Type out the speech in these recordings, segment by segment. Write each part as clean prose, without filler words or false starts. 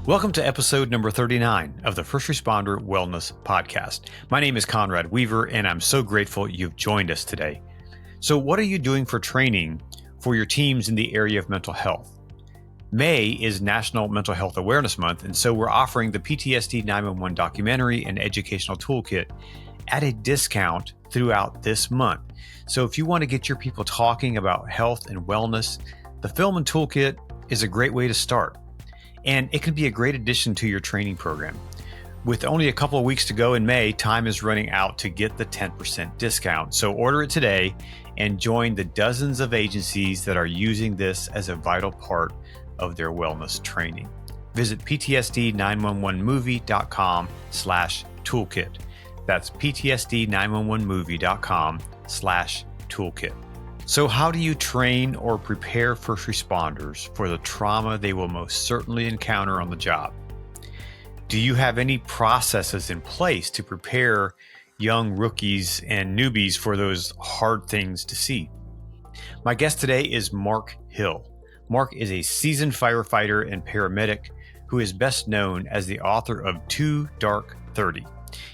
Welcome to episode number 39 of the First Responder Wellness Podcast. My name is Conrad Weaver, and I'm so grateful you've joined us today. So what are you doing for training for your teams in the area of mental health? May is National Mental Health Awareness Month, and so we're offering the PTSD 911 documentary and educational toolkit at a discount throughout this month. So if you want to get your people talking about health and wellness, the film and toolkit is a great way to start. And it can be a great addition to your training program. With only a couple of weeks to go in May, time is running out to get the 10% discount. So order it today and join the dozens of agencies that are using this as a vital part of their wellness training. Visit ptsd911movie.com/toolkit. That's ptsd911movie.com/toolkit. So how do you train or prepare first responders for the trauma they will most certainly encounter on the job? Do you have any processes in place to prepare young rookies and newbies for those hard things to see? My guest today is Marc Hill. Marc is a seasoned firefighter and paramedic who is best known as the author of Too Dark 30.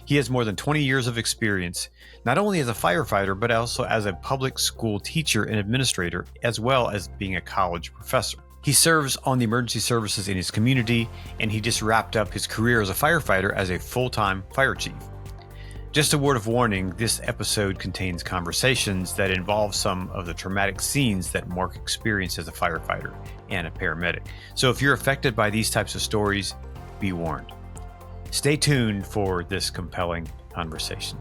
He has more than 20 years of experience, not only as a firefighter, but also as a public school teacher and administrator, as well as being a college professor. He serves on the emergency services in his community, and he just wrapped up his career as a firefighter as a full-time fire chief. Just a word of warning, this episode contains conversations that involve some of the traumatic scenes that Marc experienced as a firefighter and a paramedic. So if you're affected by these types of stories, be warned. Stay tuned for this compelling conversation.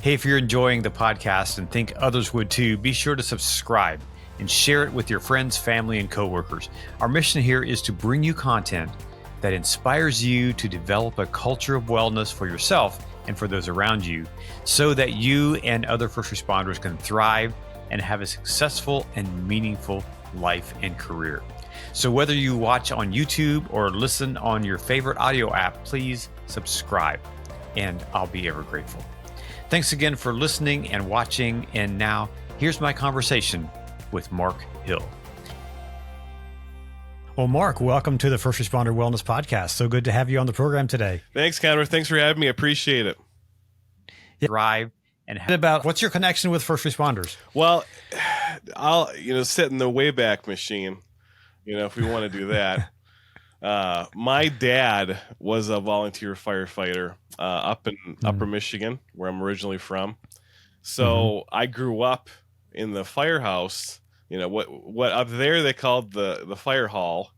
Hey, if you're enjoying the podcast and think others would too, be sure to subscribe and share it with your friends, family, and coworkers. Our mission here is to bring you content that inspires you to develop a culture of wellness for yourself and for those around you, so that you and other first responders can thrive and have a successful and meaningful life and career. So whether you watch on YouTube or listen on your favorite audio app, please subscribe, and I'll be ever grateful. Thanks again for listening and watching. And now here's my conversation with Marc Hill. Well, Marc, welcome to the First Responder Wellness Podcast. So good to have you on the program today. Thanks, Conrad. Thanks for having me. I appreciate it. Thrive and about what's your connection with first responders? Well, I'll sit in the Wayback Machine. If we want to do that. My dad was a volunteer firefighter up in Upper Michigan, where I'm originally from. So I grew up in the firehouse. What up there they called the fire hall.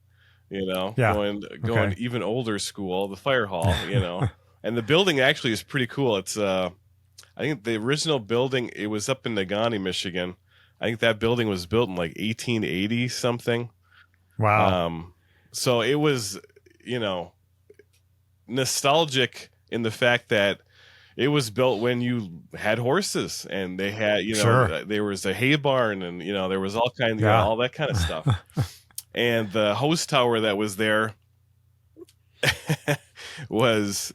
Going even older school, the fire hall. And the building actually is pretty cool. It's I think the original building, it was up in Negaunee, Michigan. I think that building was built in like 1880 something. Wow. So it was, nostalgic in the fact that it was built when you had horses and they had, there was a hay barn and, there was all kinds of, all that kind of stuff. And the hose tower that was there was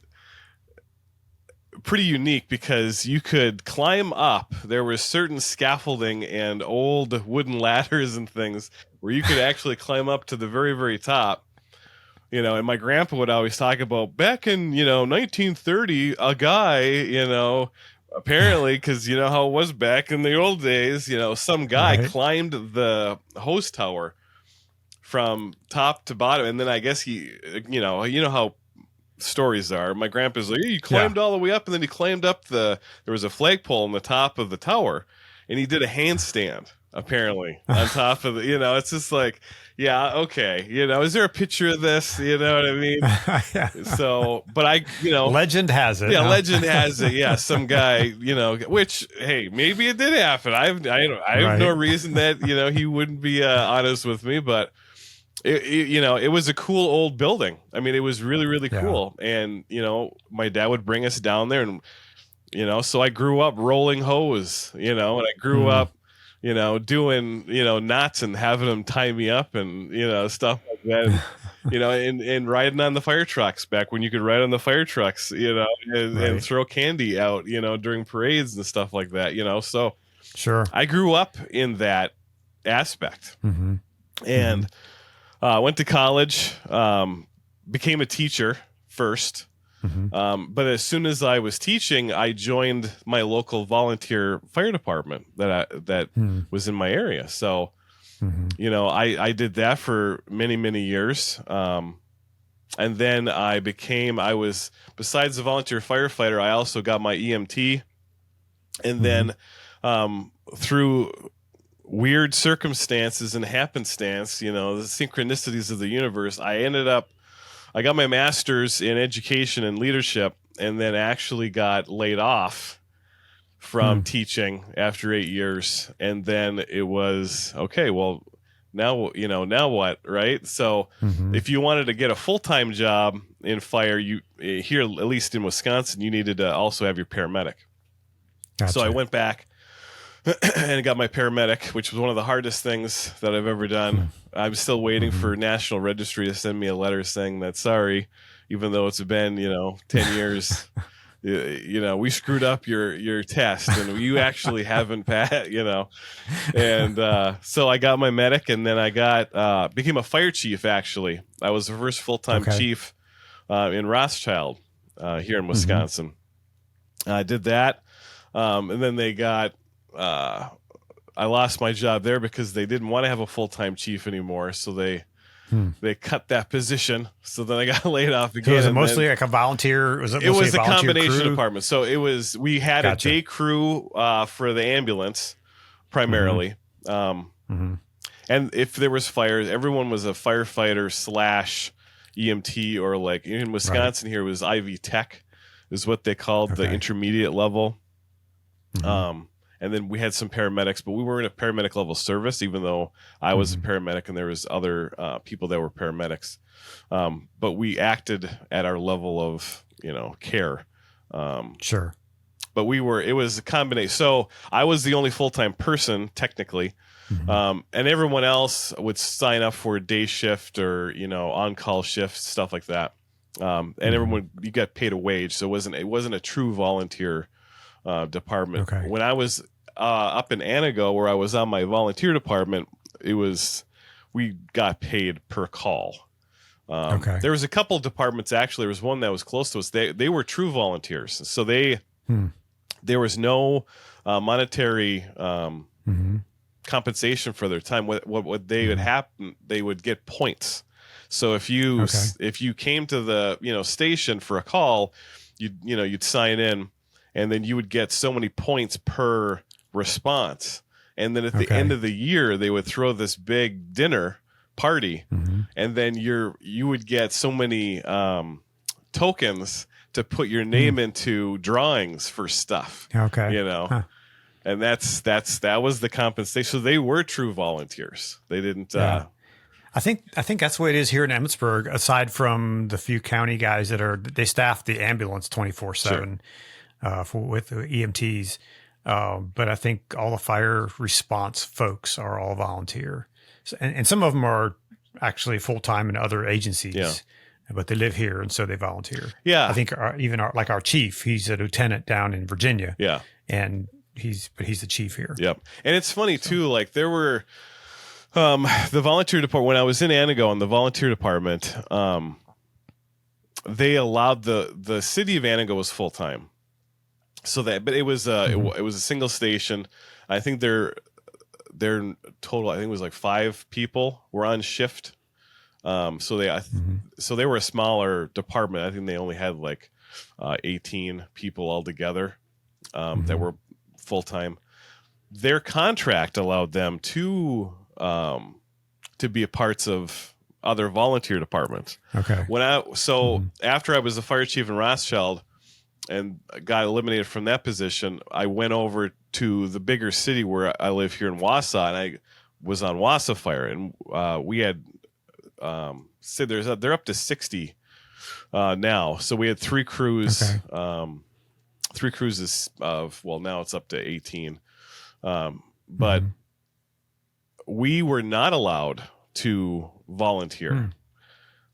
pretty unique because you could climb up. There was certain scaffolding and old wooden ladders and things where you could actually climb up to the very, very top. And my grandpa would always talk about back in, 1930, a guy, apparently, because how it was back in the old days, some guy climbed the hose tower from top to bottom. And then I guess he, how stories are. My grandpa's like, he climbed all the way up, and then he climbed up there was a flagpole on the top of the tower, and he did a handstand apparently on top of the, it's just like, okay, is there a picture of this? You know what I mean? So, but legend has it. Yeah, legend has it. Yeah, some guy, which, hey, maybe it did happen. I have no reason that he wouldn't be honest with me, but it was a cool old building. I mean, it was really, really cool. And, my dad would bring us down there and, so I grew up rolling hose, and I grew up, doing, knots and having them tie me up and, stuff like that. And riding on the fire trucks back when you could ride on the fire trucks, and throw candy out, during parades and stuff like that, so sure. I grew up in that aspect. And went to college, became a teacher first. But as soon as I was teaching, I joined my local volunteer fire department that was in my area. So, I did that for many, many years. And then besides the volunteer firefighter, I also got my EMT. And then through weird circumstances and happenstance, the synchronicities of the universe, I got my master's in education and leadership, and then actually got laid off from teaching after 8 years. And then it was, okay, well, now what, right? So if you wanted to get a full-time job in fire, here, at least in Wisconsin, you needed to also have your paramedic. Gotcha. So I went back and got my paramedic, which was one of the hardest things that I've ever done. I'm still waiting for National Registry to send me a letter saying that, sorry, even though it's been, 10 years, we screwed up your test and you actually haven't passed, And so I got my medic, and then I became a fire chief, actually. I was the first full-time chief in Rothschild here in Wisconsin. I did that. And then I lost my job there because they didn't want to have a full-time chief anymore. So they cut that position. So then I got laid off again. So was it mostly like a volunteer? It was a combination crew? Department. So we had a day crew for the ambulance primarily. And if there was fires, everyone was a firefighter / EMT, or like in Wisconsin here was IV tech is what they called the intermediate level. And then we had some paramedics, but we weren't a paramedic level service, even though I was a paramedic and there was other people that were paramedics. But we acted at our level of, care. Sure. But it was a combination. So I was the only full-time person, technically. And everyone else would sign up for a day shift or, on-call shift, stuff like that. And everyone, you got paid a wage. So it wasn't a true volunteer department. When I was up in Anago, where I was on my volunteer department, we got paid per call. There was a couple departments, actually. There was one that was close to us. They were true volunteers, so there was no monetary compensation for their time. What they would happen, they would get points. So if you came to the station for a call, you'd sign in. And then you would get so many points per response. And then at the end of the year, they would throw this big dinner party. And then you would get so many tokens to put your name into drawings for stuff. And that was the compensation. So they were true volunteers. They didn't. I think that's the way it is here in Emmitsburg, aside from the few county guys they staff the ambulance 24/7. With the EMTs. But I think all the fire response folks are all volunteer. And some of them are actually full-time in other agencies, but they live here, and so they volunteer. Yeah. I think our chief, he's a lieutenant down in Virginia. Yeah. And he's the chief here. Yep. And it's funny too, like there were the volunteer department, when I was in Anago in the volunteer department, they allowed the city of Anago was full-time. But it was it was a single station. I think their total, I think it was like 5 people were on shift. So they were a smaller department. I think they only had like 18 people altogether that were full time. Their contract allowed them to be a parts of other volunteer departments. After I was the fire chief in Rothschild and got eliminated from that position, I went over to the bigger city where I live here in Wausau, and I was on Wausau Fire, and we had they're up to 60 now. So we had 3 crews, 3 cruises now it's up to 18. But we were not allowed to volunteer.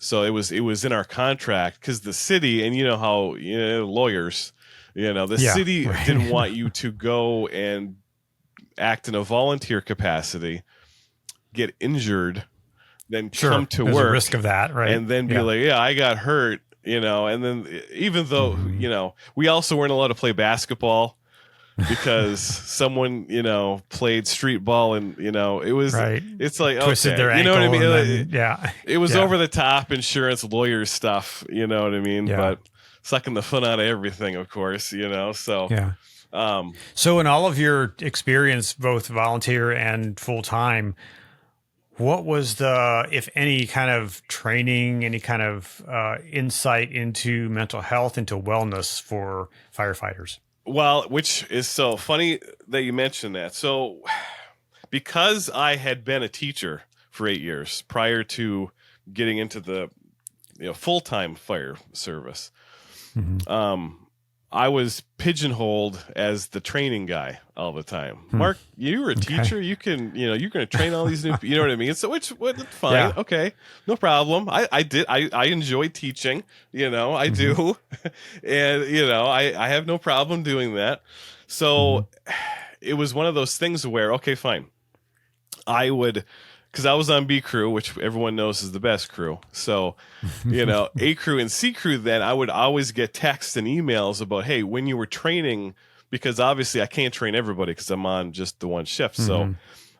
So it was in our contract because the city, and how lawyers, the city didn't want you to go and act in a volunteer capacity, get injured, then Sure. come to There's work a risk of that, right? and then be like, yeah, I got hurt, and then even though, we also weren't allowed to play basketball because someone, played street ball and, it was, right. it's like, Twisted okay, their you know ankle. what I mean? And then, It was over the top insurance lawyer stuff, you know what I mean? Yeah. But sucking the fun out of everything, of course, so. Yeah. So in all of your experience, both volunteer and full time, what was the, if any, kind of training, any kind of insight into mental health, into wellness for firefighters? Well, which is so funny that you mentioned that. So because I had been a teacher for 8 years prior to getting into the full-time fire service, I was pigeonholed as the training guy all the time. Mark, you were a teacher. You can, you're going to train all these new, you know what I mean? So it's fine. Yeah. Okay. No problem. I enjoy teaching, I do. And, I have no problem doing that. So it was one of those things where, okay, fine. Because I was on B crew, which everyone knows is the best crew. So, A crew and C crew, then I would always get texts and emails about, hey, when you were training, because obviously I can't train everybody because I'm on just the one shift. So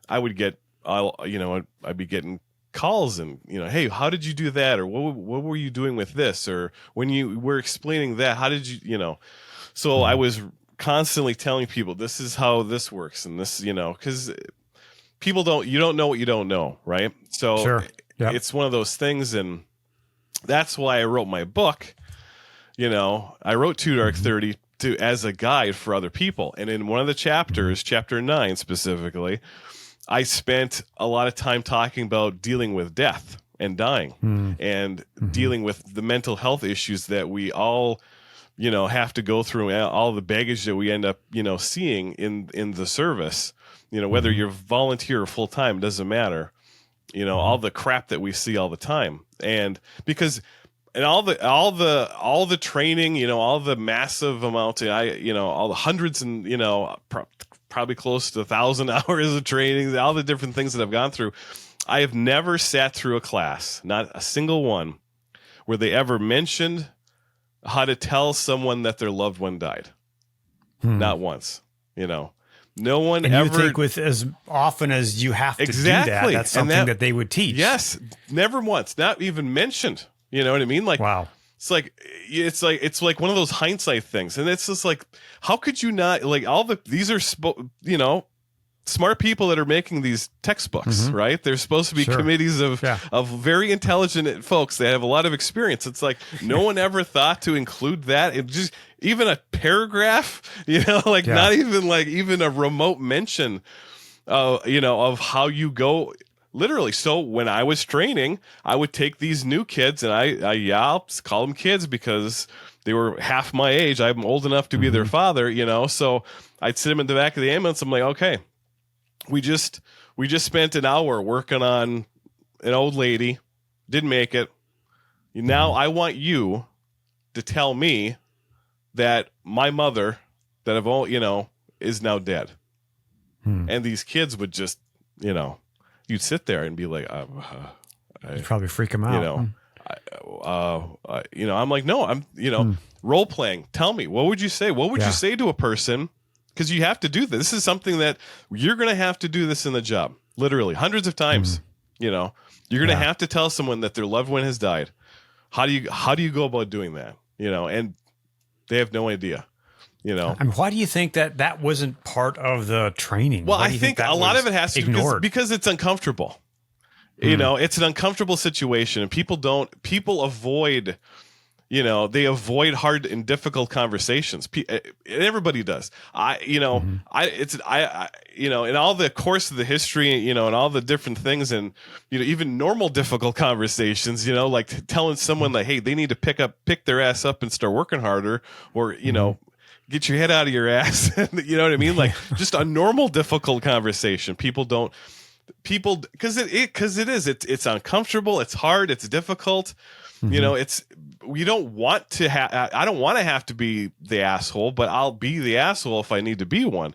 I would I'd be getting calls and, hey, how did you do that? Or what were you doing with this? Or when you were explaining that, how did you, so I was constantly telling people, this is how this works. And this, because you don't know what you don't know, right? So Sure. Yep. It's one of those things, and that's why I wrote my book. I wrote Too Dark 30 as a guide for other people. And in one of the chapters, chapter 9 specifically, I spent a lot of time talking about dealing with death and dying and dealing with the mental health issues that we all, have to go through, all the baggage that we end up, seeing in the service. Whether you're volunteer or full time, doesn't matter. All the crap that we see all the time, and all the training, all the massive amount, all the hundreds and probably close to 1,000 hours of training, all the different things that I've gone through. I have never sat through a class, not a single one, where they ever mentioned how to tell someone that their loved one died. Not once, No one and ever. You think with as often as you have to do that, that's something that they would teach. Yes, never once, not even mentioned. You know what I mean? Like, wow. It's like one of those hindsight things, and it's just like, how could you not, like, these are smart people that are making these textbooks, right? They're supposed to be committees of very intelligent folks that have a lot of experience. It's like no one ever thought to include that. It just, even a paragraph, not even a remote mention, of how you go. Literally. So when I was training, I would take these new kids, and I'll call them kids because they were half my age. I'm old enough to be their father, So I'd sit them in the back of the ambulance. I'm like, okay, we just spent an hour working on an old lady, didn't make it. Now I want you to tell me that my mother that I've is now dead. And these kids would just, you'd sit there and be like, you'd probably freak them out. I'm like, no, I'm, role playing. Tell me, what would you say? What would you say to a person? Because you have to do this. This is something that you're going to have to do this in the job, literally hundreds of times. You're going to have to tell someone that their loved one has died. How do you go about doing that? And they have no idea. I mean, why do you think that wasn't part of the training? Well, I think a lot of it has to be because it's uncomfortable. It's an uncomfortable situation, and people avoid, they avoid hard and difficult conversations. Everybody does. In all the course of the history, and all the different things, and even normal difficult conversations, like telling someone that, hey, they need to pick their ass up and start working harder, or get your head out of your ass. You know what I mean? Like just a normal difficult conversation. Because it's uncomfortable. It's hard. It's difficult. We don't want to have, I don't want to have to be the asshole, but I'll be the asshole if I need to be one.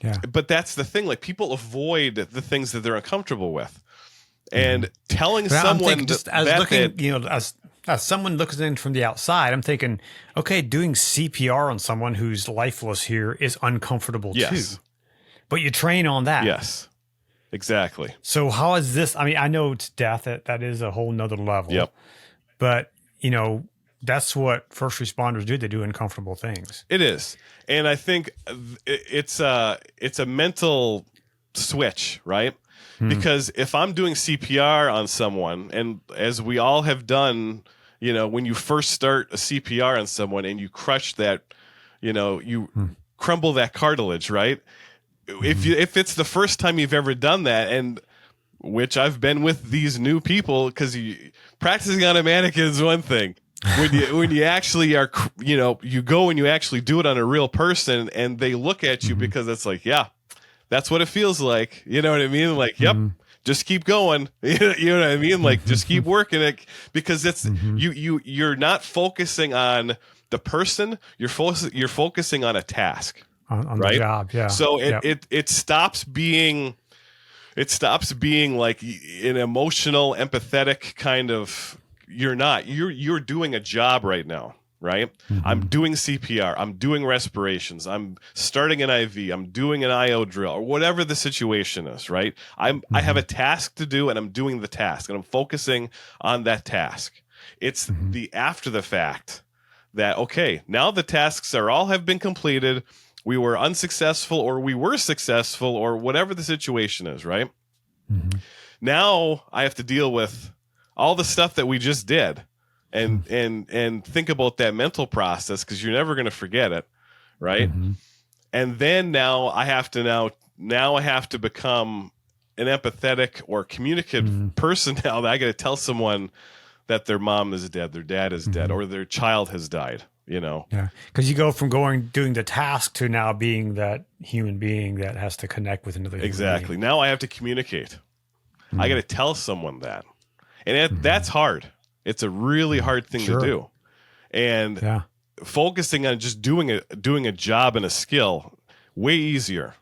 Yeah. But that's the thing. Like, people avoid the things that they're uncomfortable with. And telling But I'm someone thinking, just as looking, you know, as someone looks in from the outside, I'm thinking, okay, doing CPR on someone who's lifeless here is uncomfortable yes, too. But you train on that. yes, exactly. So how is this? I mean, I know it's death. That is a whole nother level. Yep. But, you know, that's what first responders do. They do uncomfortable things. It is. And I think it's a mental switch, right? Because if I'm doing CPR on someone, and as we all have done, you know, when you first start a CPR on someone and you crush that, you know, you crumble that cartilage, right? If it's the first time you've ever done that, and which I've been with these new people, because practicing on a mannequin is one thing. When you actually are, you know, you go and you actually do it on a real person, and they look at you because it's like, yeah, that's what it feels like. You know what I mean? Like, yep, just keep going. You know what I mean? Like, just keep working it, because it's you're not focusing on the person. You're focusing on a task, on right? the job. Yeah. So it stops being like an emotional, empathetic kind of. You're doing a job right now. Right? I'm doing CPR. I'm doing respirations. I'm starting an IV. I'm doing an IO drill, or whatever the situation is, right? I have a task to do, and I'm doing the task, and I'm focusing on that task. It's the after the fact that, okay, now the tasks have been completed. We were unsuccessful, or we were successful, or whatever the situation is, right? Now I have to deal with all the stuff that we just did. And think about that mental process, because you're never going to forget it, right? And then now I have to become an empathetic or communicative person. Now that I got to tell someone that their mom is dead, their dad is dead, or their child has died. You know, yeah, because you go from doing the task to now being that human being that has to connect with another. Exactly. Now I have to communicate. I got to tell someone that, and that's hard. It's a really hard thing to do, and focusing on just doing a job and a skill way easier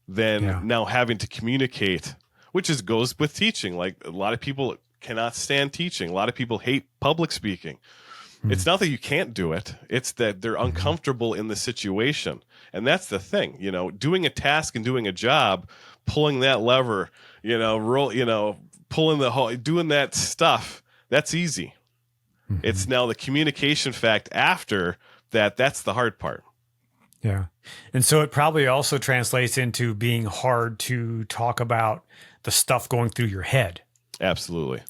than now having to communicate, which goes with teaching. Like, a lot of people cannot stand teaching. A lot of people hate public speaking. It's not that you can't do it; it's that they're uncomfortable in the situation, and that's the thing. You know, doing a task and doing a job, pulling that lever, you know, pulling the whole, doing that stuff. That's easy. It's now the communication fact after that's the hard part. Yeah. And so it probably also translates into being hard to talk about the stuff going through your head. Absolutely.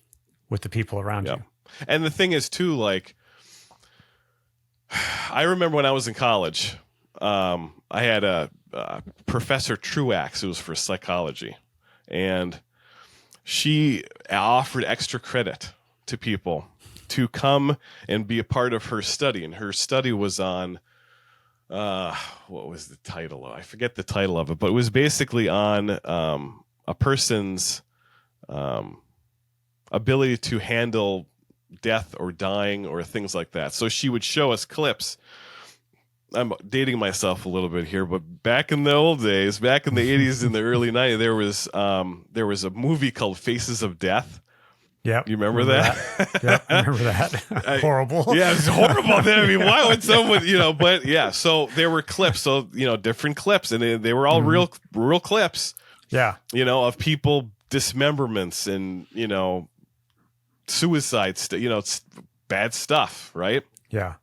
With the people around you. And the thing is too, like, I remember when I was in college, I had a Professor Truax who was for psychology, and she offered extra credit to people to come and be a part of her study. And her study was on, what was the title? I forget the title of it, but it was basically on a person's ability to handle death or dying or things like that. So she would show us clips. I'm dating myself a little bit here, but back in the old days, back in the 80s and the early 90s, there was a movie called Faces of Death. Yeah, you remember that? Yeah, I remember that. Horrible. Yeah, it's horrible. I mean, why would someone, you know? But yeah, so there were clips, so you know, different clips, and they were all real clips. Yeah, you know, of people dismemberments and, you know, suicide, you know, bad stuff, right? Yeah.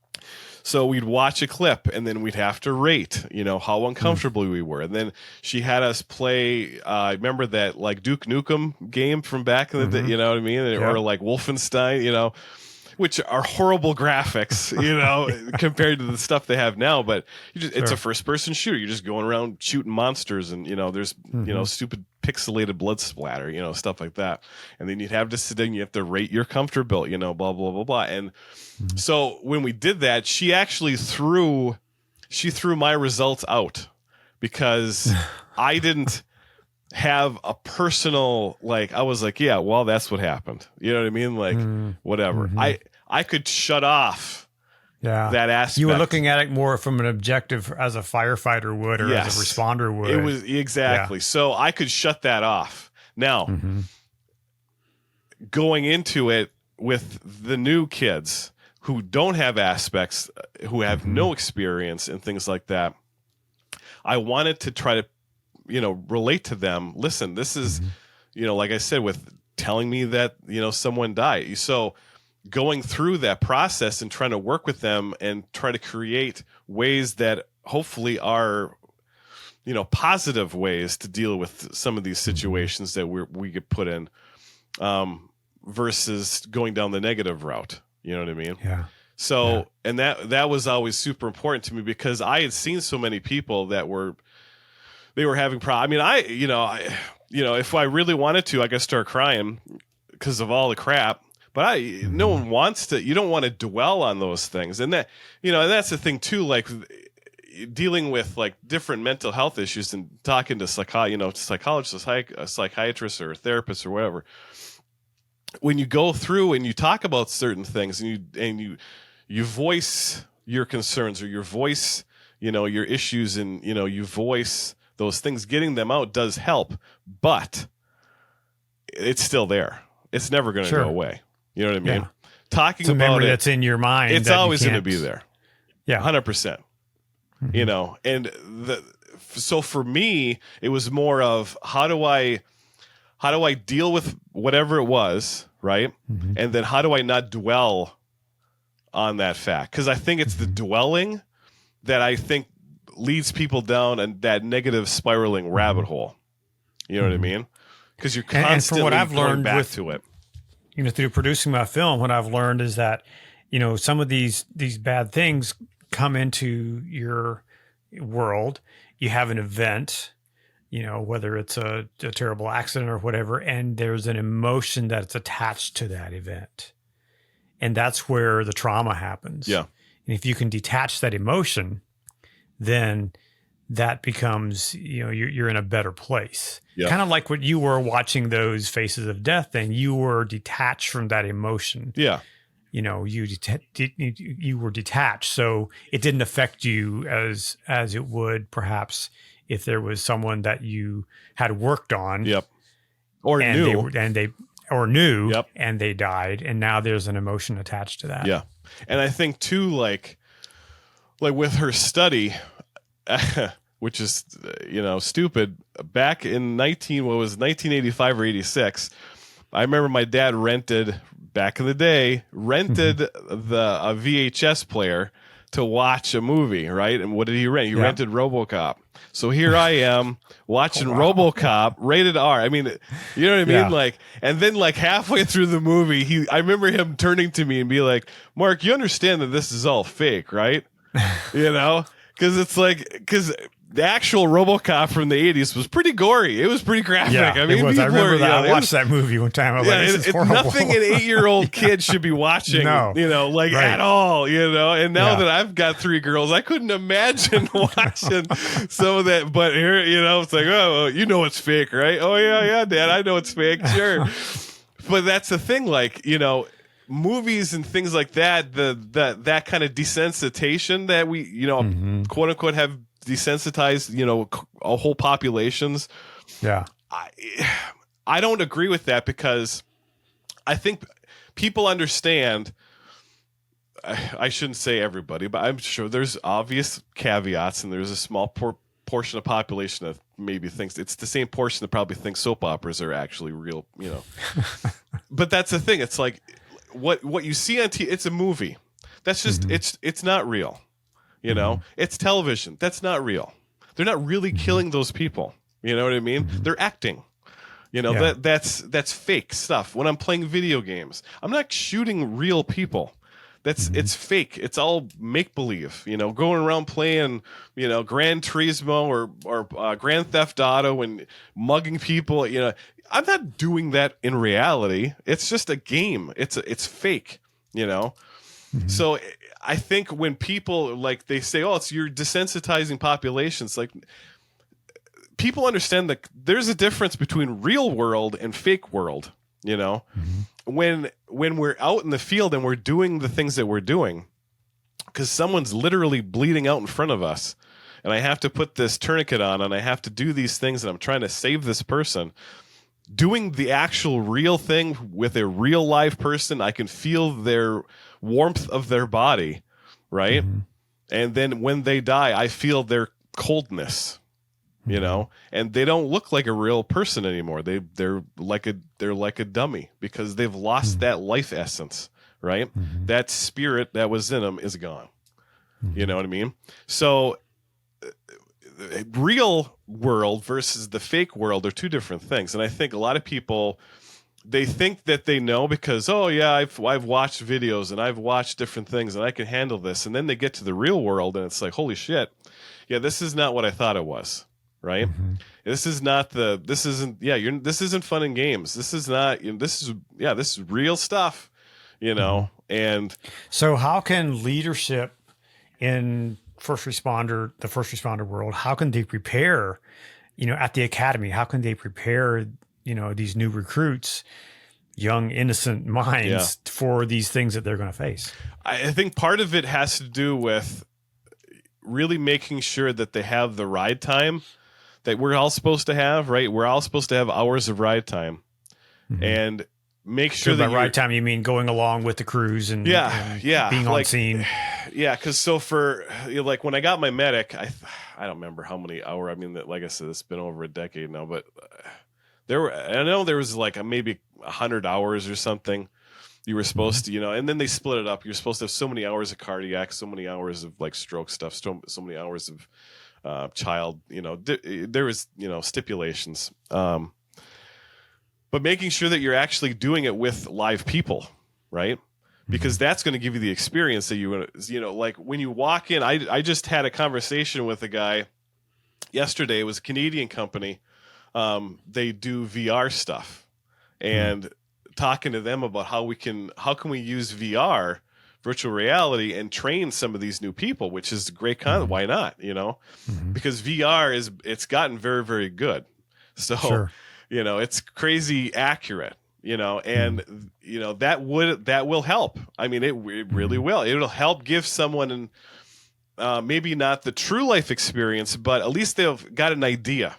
So we'd watch a clip, and then we'd have to rate, you know, how uncomfortable we were. And then she had us play, remember that, like, Duke Nukem game from back in the day, you know what I mean? Or like Wolfenstein, you know, which are horrible graphics, you know, compared to the stuff they have now. But it's a first-person shooter. You're just going around shooting monsters, and, you know, there's, you know, stupid pixelated blood splatter, you know, stuff like that. And then you'd have to sit in, you have to rate your comfortability, you know, blah, blah, blah, blah. And so when we did that, she actually threw my results out because I didn't have a personal, like, I was like, yeah, well, that's what happened. You know what I mean? Like, whatever. I could shut off that aspect. You were looking at it more from an objective as a firefighter would, or as a responder would. It was exactly. So I could shut that off. Now, going into it with the new kids who don't have aspects, who have no experience and things like that, I wanted to try to, relate to them. Listen, this is, like I said, with telling me that, someone died. So going through that process and trying to work with them and try to create ways that hopefully are, positive ways to deal with some of these situations that we get put in, versus going down the negative route. You know what I mean? Yeah. So, and that was always super important to me, because I had seen so many people that they were having problems. I mean, if I really wanted to, I could start crying because of all the crap. But no one wants to. You don't want to dwell on those things, and that, and that's the thing too. Like dealing with like different mental health issues and talking to psychologists, psychiatrists, or therapists, or whatever. When you go through and you talk about certain things, and you voice your concerns, or your voice, your issues, and you voice those things, getting them out does help, but it's still there. It's never going to go away. You know what I mean? Yeah. Talking it's a about memory it, that's in your mind. it's always going to be there. Yeah. 100%. And so for me, it was more of how do I deal with whatever it was, right? And then how do I not dwell on that fact? Because I think it's the dwelling that I think leads people down that negative spiraling rabbit hole. You know what I mean? Because you're constantly and from what I've going learned back to it. Through producing my film, what I've learned is that, some of these bad things come into your world. You have an event, whether it's a terrible accident or whatever, and there's an emotion that's attached to that event. And that's where the trauma happens. Yeah. And if you can detach that emotion, then that becomes, you're in a better place. Yeah. Kind of like what you were watching those Faces of Death thing. You were detached from that emotion. Yeah. You were detached, so it didn't affect you as it would perhaps if there was someone that you had worked on. Yep. Or knew. Yep. And they died, and now there's an emotion attached to that. Yeah. And I think too, like with her study, which is, stupid, back in 1985 or 86, I remember my dad back in the day, rented a VHS player to watch a movie, right? And what did he rent? He rented RoboCop. So here I am watching RoboCop, rated R. I mean, you know what I mean? Yeah. Like, and then like halfway through the movie, I remember him turning to me and be like, "Mark, you understand that this is all fake, right?" Because it's like, because the actual RoboCop from the 80s was pretty gory. It was pretty graphic. Yeah, I mean, it was. I remember that. I watched that that movie one time. I was like, this is horrible. Nothing an 8-year-old kid should be watching, at all, And now that I've got 3 girls, I couldn't imagine watching some of that. But here, it's like, oh, it's fake, right? Oh, yeah, Dad, I know it's fake. Sure. But that's the thing, like, movies and things like that, that kind of desensitization that we, quote unquote, have desensitized, a whole populations. Yeah. I don't agree with that, because I think people understand. I shouldn't say everybody, but I'm sure there's obvious caveats, and there's a small portion of population that maybe thinks it's the same portion that probably thinks soap operas are actually real, But that's the thing. It's like what you see on TV. It's a movie. That's just it's not real. It's television. That's not real. They're not really killing those people. You know what I mean? They're acting. That's fake stuff. When I'm playing video games, I'm not shooting real people. It's fake. It's all make believe. Going around playing, Gran Turismo or Grand Theft Auto and mugging people. I'm not doing that in reality. It's just a game. It's fake. So I think when people they say, "Oh, you're desensitizing populations," like people understand that there's a difference between real world and fake world. When we're out in the field and we're doing the things that we're doing, because someone's literally bleeding out in front of us, and I have to put this tourniquet on, and I have to do these things, and I'm trying to save this person. doing the actual real thing with a real live person. I can feel their warmth of their body, right? Mm-hmm. And then when they die, I feel their coldness, you know, and they don't look like a real person anymore. They're like a dummy because they've lost that life essence, right? That spirit that was in them is gone. You know what I mean? So real world versus the fake world are two different things. And I think a lot of people, they think that they know because, oh yeah, I've watched videos and I've watched different things and I can handle this. And then they get to the real world and it's like, holy shit. Yeah, this is not what I thought it was. Right. This isn't fun and games. This is not, this is real stuff, and so how can leadership in the first responder world, how can they prepare, at the academy, how can they prepare, these new recruits, young, innocent minds for these things that they're going to face? I think part of it has to do with really making sure that they have the ride time that we're all supposed to have, right? We're all supposed to have hours of ride time, and make sure that by ride time you mean going along with the crews and being on scene. Yeah, because so for like when I got my medic, I don't remember how many hours. I mean, like I said, it's been over a decade now, but I know there was like maybe 100 hours or something. You were supposed to, and then they split it up. You're supposed to have so many hours of cardiac, so many hours of like stroke stuff, so many hours of child, there was, stipulations. But making sure that you're actually doing it with live people, right? Because that's going to give you the experience that like when you walk in, I just had a conversation with a guy yesterday. It was a Canadian company. They do VR stuff, and talking to them about how can we use VR, virtual reality, and train some of these new people, which is a great why not, because VR it's gotten very, very good. So, it's crazy accurate, and that will help. I mean, it really will. It'll help give someone maybe not the true life experience, but at least they've got an idea.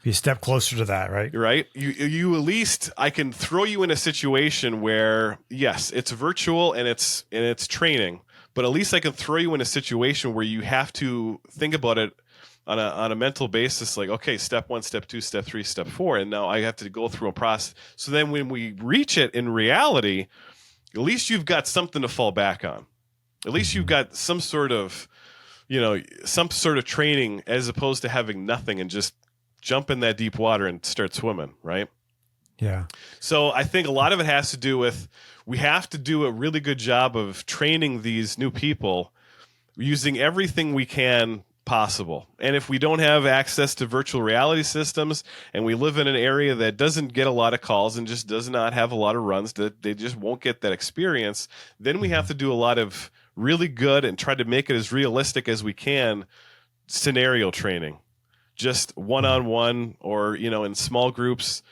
Be a step closer to that, right? Right. You at least, I can throw you in a situation where, yes, it's virtual and it's training, but at least I can throw you in a situation where you have to think about it on a mental basis, like, okay, step 1, step 2, step 3, step 4, and now I have to go through a process. So then when we reach it in reality, at least you've got something to fall back on. At least you've got some sort of training, as opposed to having nothing and just jump in that deep water and start swimming, right? Yeah. So I think a lot of it has to do with, we have to do a really good job of training these new people using everything we can possible. And if we don't have access to virtual reality systems and we live in an area that doesn't get a lot of calls and just does not have a lot of runs, that they just won't get that experience, then we have to do a lot of really good and try to make it as realistic as we can scenario training. Just one-on-one or, in small groups.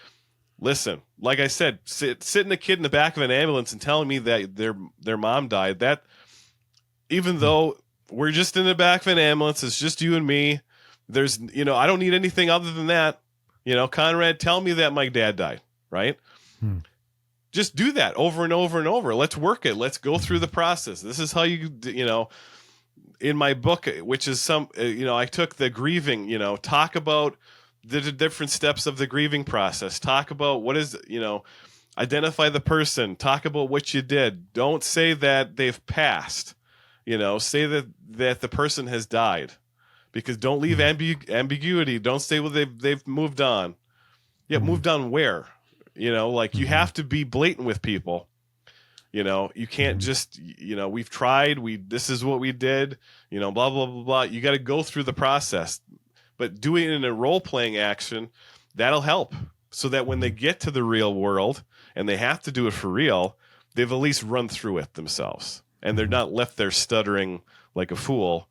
Listen, like I said, sitting a kid in the back of an ambulance and telling me that their mom died, that even though we're just in the back of an ambulance, it's just you and me, there's, I don't need anything other than that. Conrad, tell me that my dad died, right? Just do that over and over and over. Let's work it. Let's go through the process. This is how in my book, which is I took the grieving, talk about the different steps of the grieving process, talk about what is, identify the person, talk about what you did. Don't say that they've passed, say that the person has died, because don't leave ambiguity. Don't say, well, they've moved on. Yeah. Moved on where, you have to be blatant with people. You can't just, we've tried, this is what we did, blah, blah, blah, blah. You got to go through the process, but doing it in a role-playing action, that'll help, so that when they get to the real world and they have to do it for real, they've at least run through it themselves, and they're not left there stuttering like a fool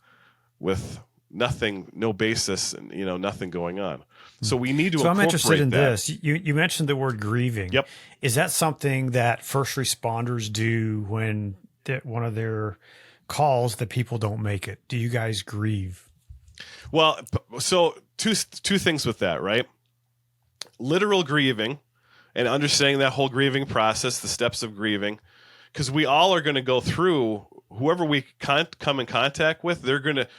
with nothing, no basis, and nothing going on. So we need to. So I'm interested in this. You mentioned the word grieving. Yep. Is that something that first responders do when one of their calls that people don't make it? Do you guys grieve? Well, so two things with that, right? Literal grieving, and understanding that whole grieving process, the steps of grieving, because we all are going to go through whoever we come in contact with.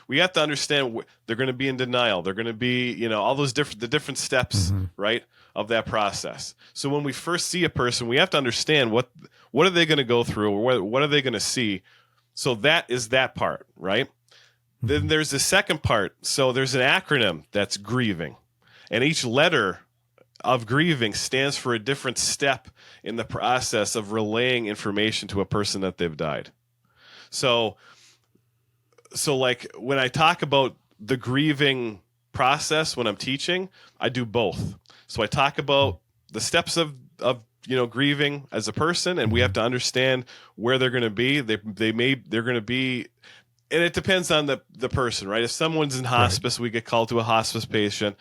We have to understand they're going to be in denial. They're going to be, all those different steps, right, of that process. So when we first see a person, we have to understand what are they going to go through, or what are they going to see. So that is that part, right? Then there's the second part. So there's an acronym that's grieving, and each letter of grieving stands for a different step in the process of relaying information to a person that they've died. So like when I talk about the grieving process when I'm teaching, I do both. So I talk about the steps of grieving as a person, and we have to understand where they're going to be. They're going to be, and it depends on the person, right? If someone's in hospice, we get called to a hospice patient.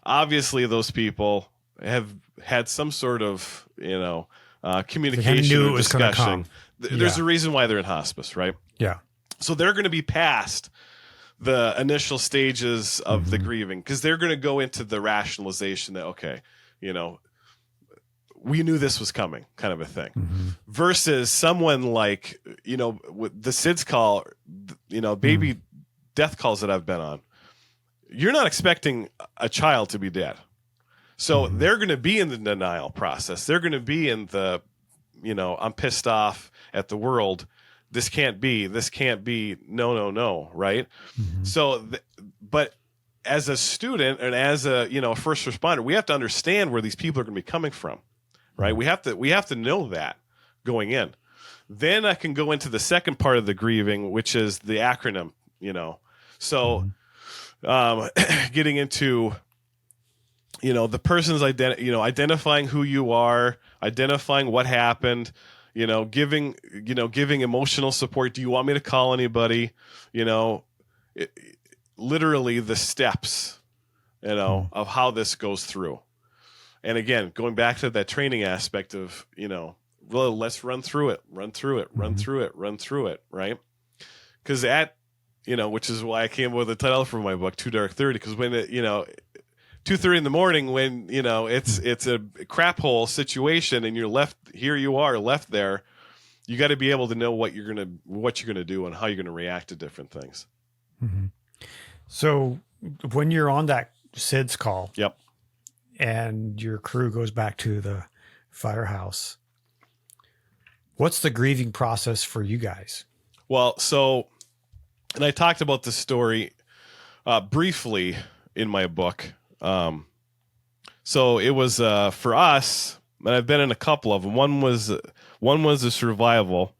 Obviously, those people have had some sort of communication or discussion. There's a reason why they're in hospice, right? Yeah. So they're going to be past the initial stages of the grieving, because they're going to go into the rationalization that, okay, we knew this was coming, kind of a thing. Versus someone like, with the SIDS call, baby death calls that I've been on, you're not expecting a child to be dead. So they're going to be in the denial process. They're going to be in the, I'm pissed off at the world. This can't be. No, right? So, but as a student and as a, first responder, we have to understand where these people are going to be coming from, right? We have to know that going in. Then I can go into the second part of the grieving, which is the acronym, So, getting into, the person's identifying who you are, identifying what happened, giving emotional support. Do you want me to call anybody? Literally the steps, of how this goes through. And again, going back to that training aspect of, well, let's run through it, right? Because which is why I came up with the title for my book, Too Dark 30, because when 2:30 in the morning, when it's a crap hole situation and you're left there, you got to be able to know what you're gonna do and how you're gonna react to different things. So when you're on that SIDS call, yep, and your crew goes back to the firehouse, what's the grieving process for you guys? Well, and I talked about this story briefly in my book. So it was for us, and I've been in a couple of them. One was a survival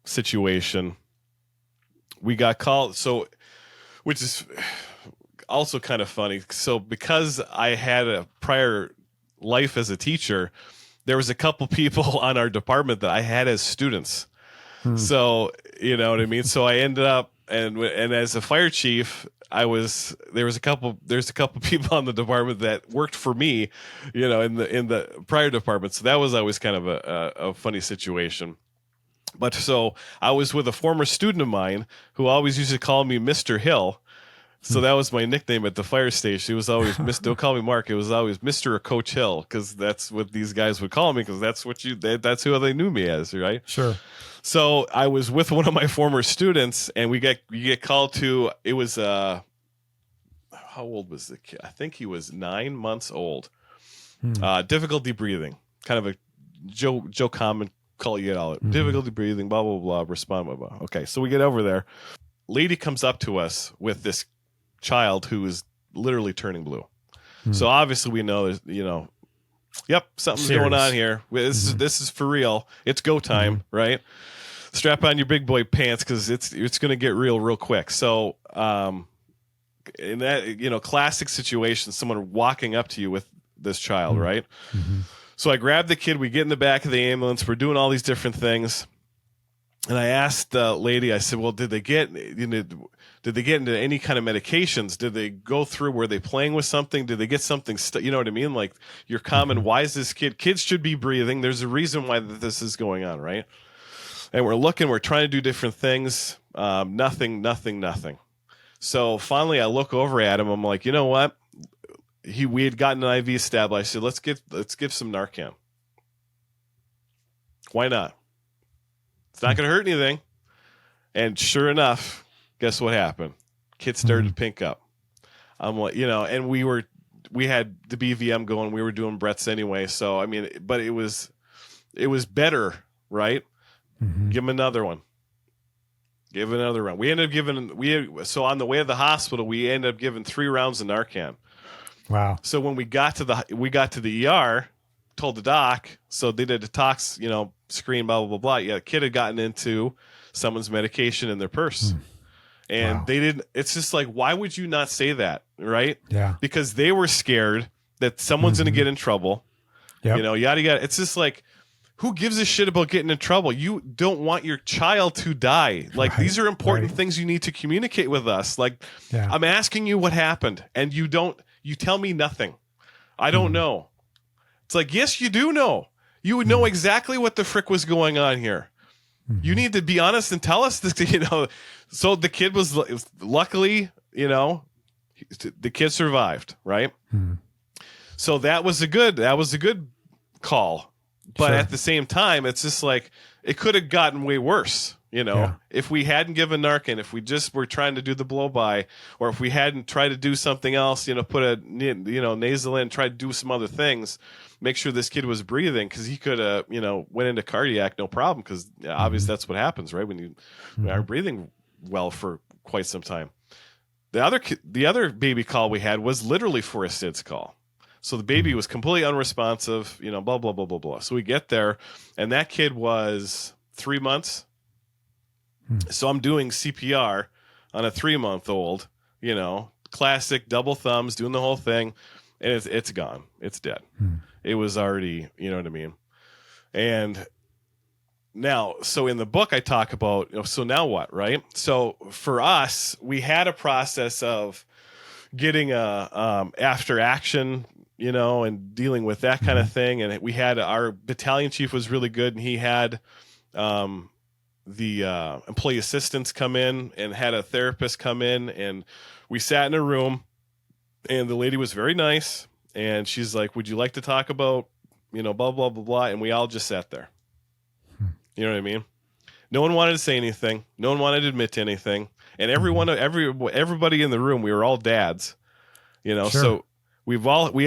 situation. We got called, which is also kind of funny. So because I had a prior life as a teacher, there was a couple people on our department that I had as students. So, you know what I mean? So I ended up, and as a fire chief, there's a couple people on the department that worked for me, in the prior department. So that was always kind of a funny situation. But so I was with a former student of mine who always used to call me Mr. Hill. So that was my nickname at the fire station. It was always don't call me Mark. It was always Mr. or Coach Hill, because that's what these guys would call me, because that's who they knew me as, right? Sure. So I was with one of my former students, and we get called to. It was how old was the kid? I think he was 9 months old. Difficulty breathing, kind of a Joe Common call you get all it. Difficulty breathing, blah blah blah. Respond, blah blah. Okay, so we get over there. Lady comes up to us with this child who is literally turning blue. So obviously we know there's, yep, something's going on here. This is for real. It's go time, right? Strap on your big boy pants, because it's going to get real quick. So in that classic situation, someone walking up to you with this child, right? So I grab the kid. We get in the back of the ambulance. We're doing all these different things. And I asked the lady, I said, well, did they get into any kind of medications? Did they go through, were they playing with something? Did they get something, you know what I mean? Like your common, why is this kids should be breathing. There's a reason why this is going on, right? And we're trying to do different things. Nothing. So finally I look over at him. I'm like, you know what? we had gotten an IV established. I said, let's give some Narcan. Why not? It's not going to hurt anything. And sure enough, guess what happened? Kid started to pink up. I'm like, and we had the BVM going. We were doing breaths anyway. So, I mean, but it was better, right? Give him another one. Give another round. We ended up giving, so on the way to the hospital, we ended up giving 3 rounds of Narcan. Wow. So when we got to the ER, told the doc, so they did a tox, screen, blah, blah, blah, blah. Yeah, the kid had gotten into someone's medication in their purse. And they didn't, it's just like, why would you not say that? Right? Yeah. Because they were scared that someone's going to get in trouble. Yep. Yada, yada. It's just like, who gives a shit about getting in trouble? You don't want your child to die. Like, these are important things you need to communicate with us. Like, I'm asking you what happened, and you tell me nothing. I don't know. It's like, yes, you do know. You would know exactly what the frick was going on here. You need to be honest and tell us this, So the kid was, luckily, the kid survived, right? So that was a good call. But at the same time, it's just like, it could have gotten way worse, if we hadn't given Narcan, if we just were trying to do the blow by, or if we hadn't tried to do something else, put a, nasal in, try to do some other things, make sure this kid was breathing, because he could have, went into cardiac, no problem, because obviously that's what happens, right? When you aren't breathing well for quite some time. The other baby call we had was literally for a SIDS call. So the baby was completely unresponsive, blah, blah, blah, blah, blah. So we get there, and that kid was 3 months. So I'm doing CPR on a 3-month-old, classic double thumbs, doing the whole thing, and it's gone. It's dead. It was already, you know what I mean? And now, so in the book I talk about, so now what, right? So for us, we had a process of getting a after action, and dealing with that kind of thing. And we had, our battalion chief was really good, and he had the employee assistants come in and had a therapist come in, and we sat in a room, and the lady was very nice, and she's like, would you like to talk about, blah, blah, blah, blah. And we all just sat there. You know what I mean? No one wanted to say anything. No one wanted to admit to anything. And everybody in the room, we were all dads, so we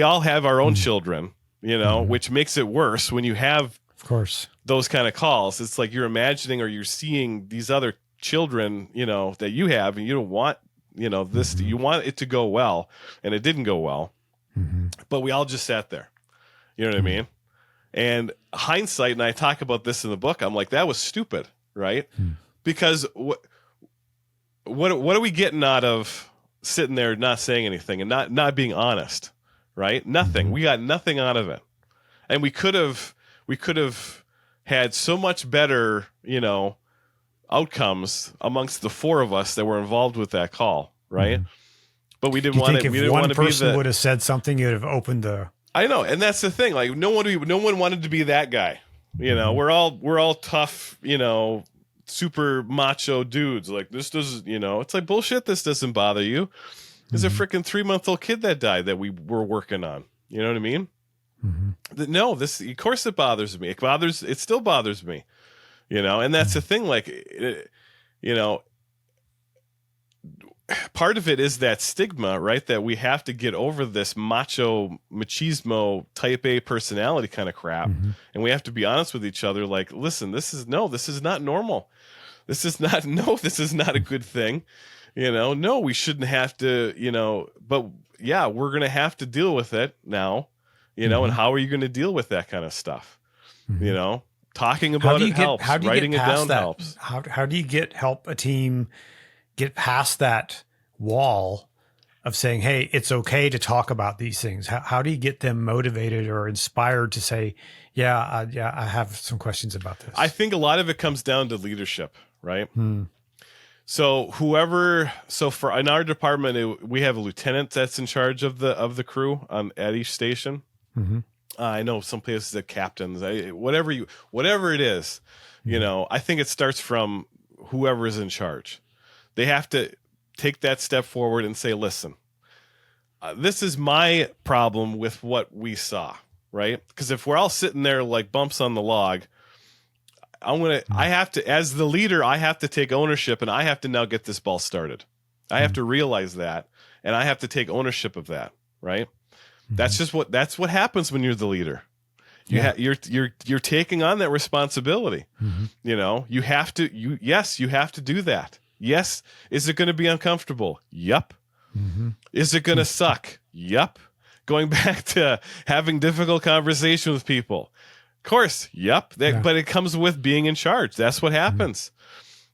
all have our own children, which makes it worse when you have, of course, those kind of calls. It's like you're imagining or you're seeing these other children, that you have, and you don't want, this, you want it to go well, and it didn't go well, but we all just sat there. You know what I mean? And hindsight, and I talk about this in the book, I'm like, that was stupid, right? Because what are we getting out of sitting there not saying anything and not being honest, right? Nothing. We got nothing out of it. And we could have had so much better, outcomes amongst the 4 of us that were involved with that call, right? But we didn't want to. If one person would have said something, you'd have opened the. I know, and that's the thing. Like, no one wanted to be that guy. We're all tough, super macho dudes. Like, this does, it's like, bullshit. This doesn't bother you. There's a freaking 3-month-old kid that died that we were working on. You know what I mean? No, this, of course it bothers me. It still bothers me, and that's the thing. Like, part of it is that stigma, right? That we have to get over this machismo type A personality kind of crap. And we have to be honest with each other. Like, listen, this is not normal. This is not a good thing. No, we shouldn't have to, but yeah, we're going to have to deal with it now, and how are you going to deal with that kind of stuff? Talking about it helps. Writing it down helps. How do you help a team get past that wall of saying, hey, it's okay to talk about these things? How do you get them motivated or inspired to say, yeah, I have some questions about this? I think a lot of it comes down to leadership, right? So in our department, we have a lieutenant that's in charge of the crew at each station. I know some places that captains, whatever it is, I think it starts from whoever is in charge. They have to take that step forward and say, listen, this is my problem with what we saw, right? Because if we're all sitting there like bumps on the log, I have to, as the leader, I have to take ownership, and I have to now get this ball started. I have to realize that, and I have to take ownership of that, right? That's what happens when you're the leader. You're taking on that responsibility. You know, you have to do that. Yes. Is it going to be uncomfortable? Yep. Is it going to suck? Yep. Going back to having difficult conversation with people. Of course. Yep. But it comes with being in charge. That's what happens,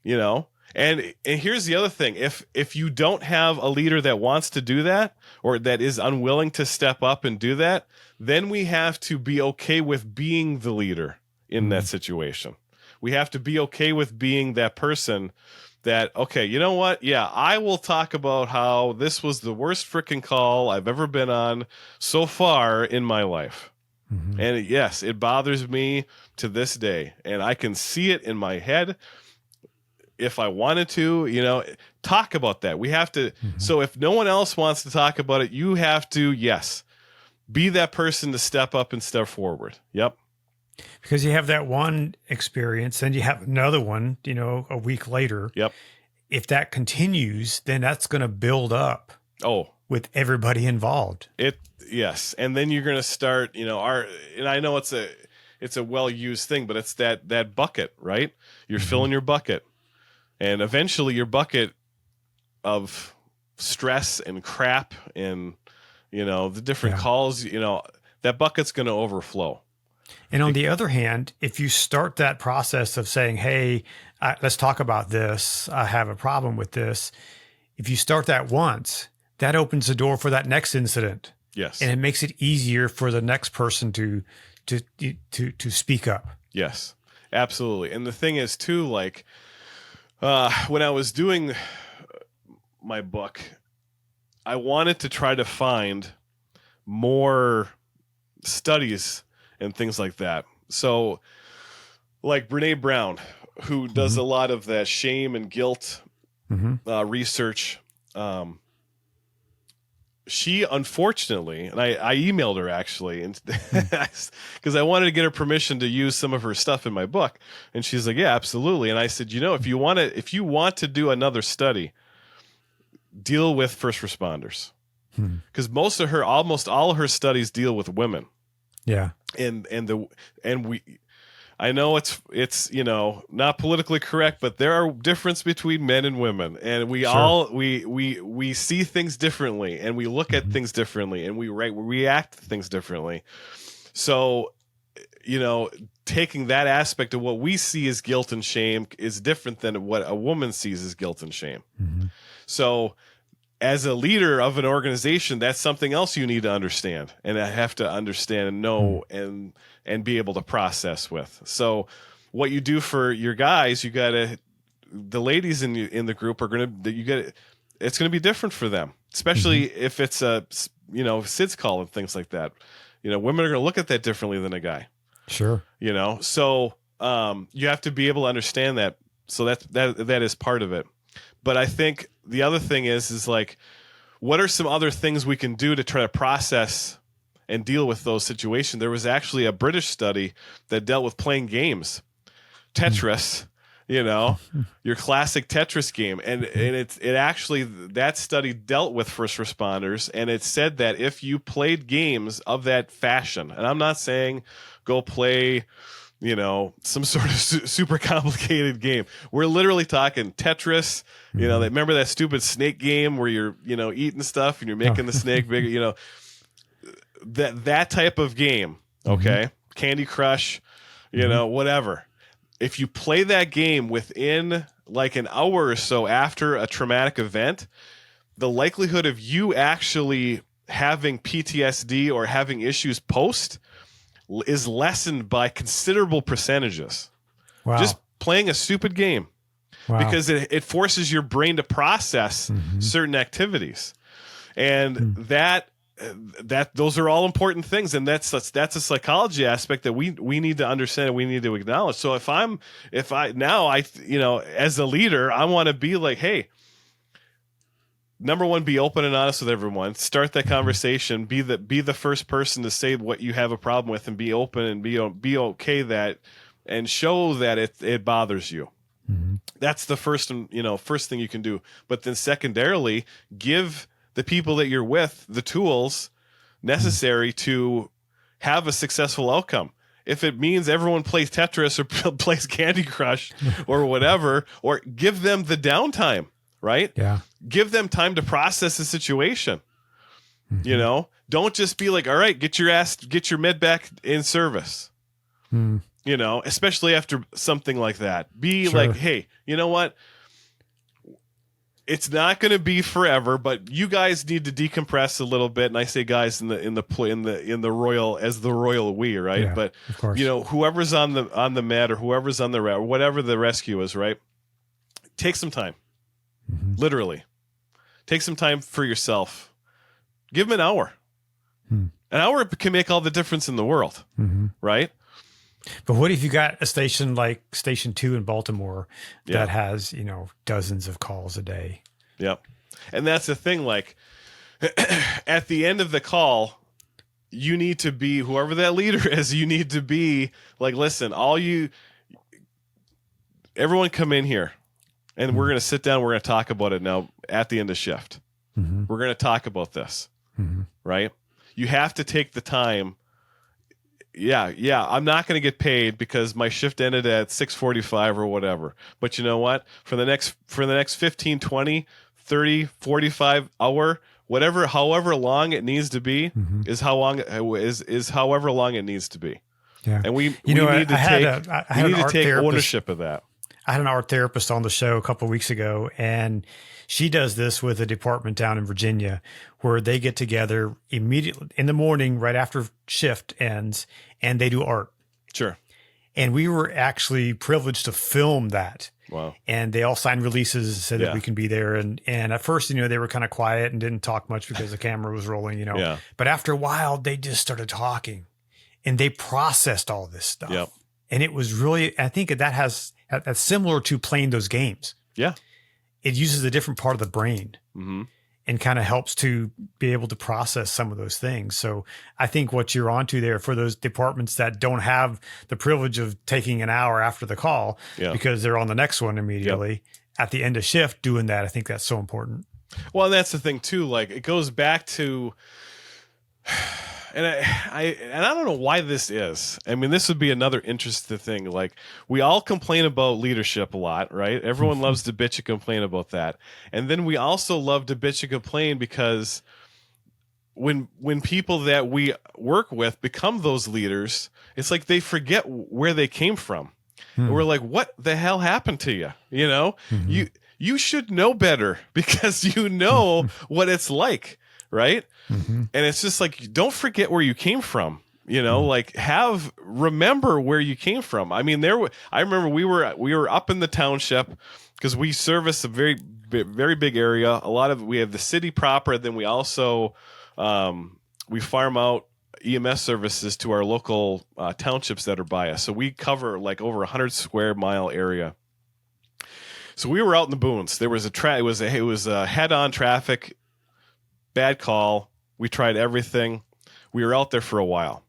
you know? And here's the other thing. If you don't have a leader that wants to do that, or that is unwilling to step up and do that, then we have to be okay with being the leader in that situation. We have to be okay with being that person that, okay, you know what? Yeah, I will talk about how this was the worst freaking call I've ever been on so far in my life. And yes, it bothers me to this day. And I can see it in my head. If I wanted to, you know, talk about that. We have to. So if no one else wants to talk about it, you have to, yes, be that person to step up and step forward. Yep. Because you have that one experience, then you have another one, you know, a week later. Yep. If that continues, then that's going to build up. Oh, with everybody involved. Yes. And then you're going to start, you know, and I know it's a well-used thing, but it's that bucket, right? You're filling your bucket. And eventually your bucket of stress and crap and, you know, the different calls, you know, that bucket's going to overflow. And on the other hand, if you start that process of saying, hey, let's talk about this, I have a problem with this. If you start that once, that opens the door for that next incident. Yes. And it makes it easier for the next person to speak up. Yes, absolutely. And the thing is too, like, when I was doing my book, I wanted to try to find more studies and things like that. So like Brene Brown, who does a lot of that shame and guilt research. She unfortunately, and I emailed her actually, and because I wanted to get her permission to use some of her stuff in my book, and she's like, "Yeah, absolutely." And I said, "You know, if you want to do another study, deal with first responders, because almost all of her studies deal with women." Yeah, I know it's you know, not politically correct, but there are difference between men and women, and we see things differently, and we look at things differently, and we react to things differently. So, you know, taking that aspect of what we see as guilt and shame is different than what a woman sees as guilt and shame. So, as a leader of an organization, that's something else you need to understand, and I have to understand and know and be able to process with. So what you do for your guys, the ladies in the group it's going to be different for them, especially if it's a, you know, SIDS call and things like that. You know, women are going to look at that differently than a guy. Sure. You know, so you have to be able to understand that. So that is part of it. But I think the other thing is like, what are some other things we can do to try to process and deal with those situations? There was actually a British study that dealt with playing games, Tetris, you know, your classic Tetris game. And it actually, that study dealt with first responders, and it said that if you played games of that fashion, and I'm not saying go play, you know, some sort of super complicated game. We're literally talking Tetris. You know, remember that stupid snake game where you're, you know, eating stuff and you're making the snake bigger, you know, that type of game. Okay. Candy Crush, you know, whatever. If you play that game within like an hour or so after a traumatic event, the likelihood of you actually having PTSD or having issues post is lessened by considerable percentages. Wow. Just playing a stupid game. Wow. Because it forces your brain to process certain activities. And that those are all important things, and that's a psychology aspect that we need to understand and we need to acknowledge. So if I you know, as a leader, I want to be like, hey, number one, be open and honest with everyone. Start that conversation. Be the first person to say what you have a problem with, and be open and be okay that, and show that it bothers you. Mm-hmm. That's the first thing you can do. But then secondarily, give the people that you're with the tools necessary to have a successful outcome. If it means everyone plays Tetris or plays Candy Crush or whatever, or give them the downtime, right? Yeah. Give them time to process the situation. Mm-hmm. Don't just be like, all right, get your med back in service. Mm. Especially after something like that. Be Sure. like, hey, you know what? It's not going to be forever, but you guys need to decompress a little bit. And I say guys in the royal, as the royal we, right? Yeah, But of course. whoever's on the med, or whoever's on the or whatever the rescue is, right? Take some time. Mm-hmm. Literally. Take some time for yourself. Give them an hour. Hmm. An hour can make all the difference in the world, Mm-hmm. right? But what if you got a station like Station 2 in Baltimore Yeah. that has, dozens of calls a day? Yep. And that's the thing, like, at the end of the call, you need to be, whoever that leader is, you need to be like, listen, everyone come in here, and we're going to sit down, we're going to talk about it now at the end of shift. Mm-hmm. We're going to talk about this, Mm-hmm. right? You have to take the time. Yeah, I'm not going to get paid because my shift ended at 6:45 or whatever. But you know what? For the next 15, 20, 30, 45 hour, whatever, however long it needs to be, Mm-hmm. is however long it needs to be. Yeah. And we You know, need to I had take a- I had an art therapist- ownership of that. I had an art therapist on the show a couple of weeks ago, and she does this with a department down in Virginia where they get together immediately in the morning, right after shift ends, and they do art. Sure. And we were actually privileged to film that. Wow. And they all signed releases, said Yeah. that we can be there. And at first, they were kind of quiet and didn't talk much because the camera was rolling, Yeah. But after a while, they just started talking, and they processed all this stuff. Yep. And it was really, I think that's similar to playing those games. Yeah. It uses a different part of the brain Mm-hmm. and kind of helps to be able to process some of those things. So I think what you're onto there for those departments that don't have the privilege of taking an hour after the call Yeah. because they're on the next one immediately at the end of shift doing that. I think that's so important. Well, and that's the thing too. Like, it goes back to, and I don't know why this is. I mean, this would be another interesting thing. Like, we all complain about leadership a lot, right? Everyone loves to bitch and complain about that. And then we also love to bitch and complain because when people that we work with become those leaders, it's like they forget where they came from. And we're like, what the hell happened to you? Mm-hmm. You should know better because you know what it's like, right? Mm-hmm. And it's just like, don't forget where you came from. Like, remember where you came from. I mean, I remember we were up in the township because we service a very, very big area. We have the city proper. Then we also, we farm out EMS services to our local townships that are by us. So we cover like over 100 square mile area. So we were out in the boons. There was it was a head-on traffic, bad call. We tried everything. We were out there for a while,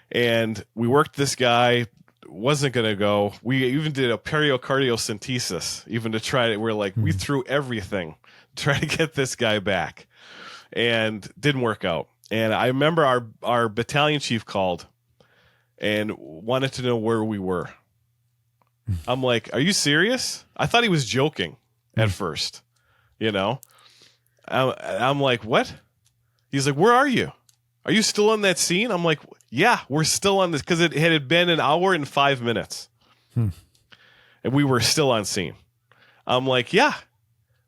and we worked this guy. Wasn't going to go. We even did a pericardiocentesis, even to try it. We're like, we threw everything to try to get this guy back, and didn't work out. And I remember our battalion chief called and wanted to know where we were. I'm like, are you serious? I thought he was joking at first, I'm like, what? He's like, where are you? Are you still on that scene? I'm like, yeah, we're still on this, because it had been an hour and 5 minutes. And we were still on scene. I'm like, yeah.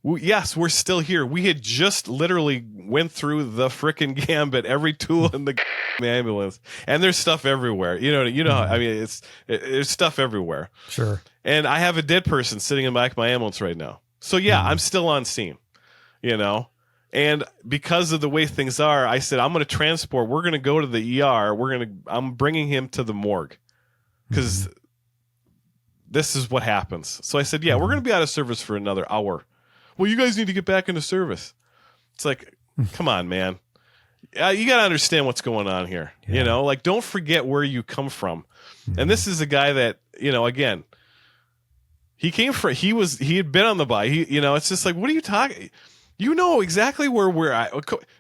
Yes, we're still here. We had just literally went through the frickin' gambit, every tool in the ambulance, and there's stuff everywhere. I mean, there's stuff everywhere. Sure. And I have a dead person sitting in the back of my ambulance right now. So yeah, I'm still on scene. And because of the way things are, I said, I'm going to transport. We're going to go to the ER. I'm bringing him to the morgue because this is what happens. So I said, yeah, we're going to be out of service for another hour. well, you guys need to get back into service. It's like, come on, man. You got to understand what's going on here. Yeah. Like, don't forget where you come from. And this is a guy that, again, he had been on the buy. It's just like, what are you talking? You know exactly where we're at.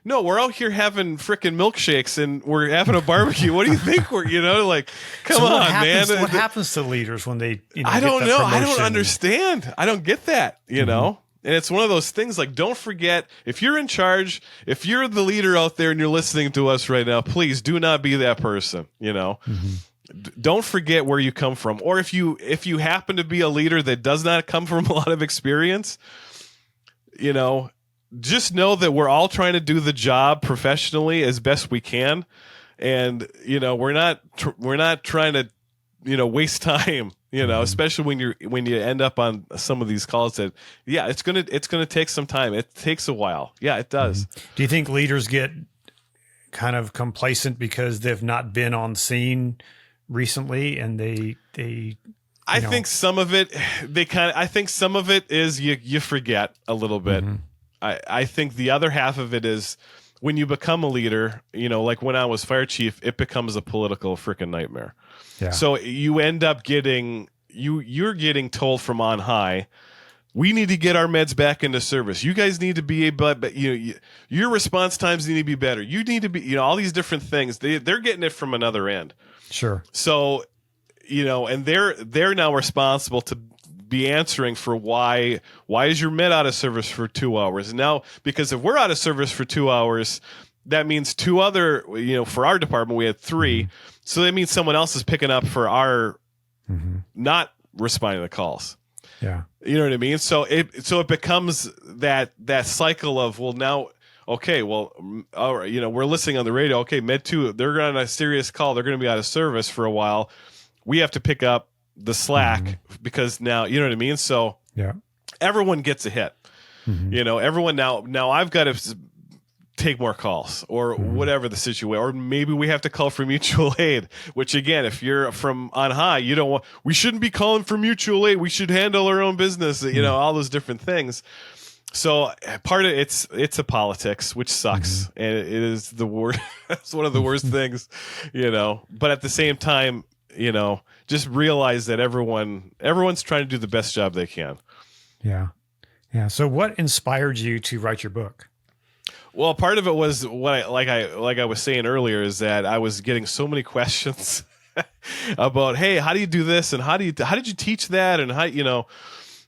No, we're out here having frickin' milkshakes and we're having a barbecue. What do you think we're, like, come on, man. What happens to leaders when they, I don't know. I don't promotion? understand. I don't get that, know? And it's one of those things, like, don't forget, if you're in charge, if you're the leader out there and you're listening to us right now, please do not be that person, Don't forget where you come from. Or if you happen to be a leader that does not come from a lot of experience, just know that we're all trying to do the job professionally as best we can. And, we're not trying to, waste time, especially when you end up on some of these calls that, it's going to take some time. It takes a while. Yeah, it does. Do you think leaders get kind of complacent because they've not been on scene recently and I think some of it, I think some of it is you forget a little bit. I think the other half of it is when you become a leader, like when I was fire chief, it becomes a political freaking nightmare. Yeah. So you end up you're getting told from on high, we need to get our meds back into service. You guys need to be able, but your response times need to be better. You need to be, all these different things. They're getting it from another end. Sure. So, and they're now responsible to be answering for why is your med out of service for 2 hours? And now, because if we're out of service for 2 hours, that means two other, for our department, we had 3. So that means someone else is picking up for our not responding to calls. Yeah. You know what I mean? So it becomes that cycle of, well, now, okay, well, all right, we're listening on the radio. Okay, Med 2, they're on a serious call. They're going to be out of service for a while. We have to pick up the slack because now, you know what I mean? So everyone gets a hit. Everyone now I've got to take more calls or whatever the situation, or maybe we have to call for mutual aid, which again, if you're from on high, we shouldn't be calling for mutual aid. We should handle our own business, all those different things. So part of it's a politics, which sucks. And it is the worst. It's one of the worst things, but at the same time, just realize that everyone's trying to do the best job they can. Yeah. Yeah. So what inspired you to write your book? Well, part of it was like I was saying earlier, is that I was getting so many questions about, hey, how do you do this? And how did you teach that? And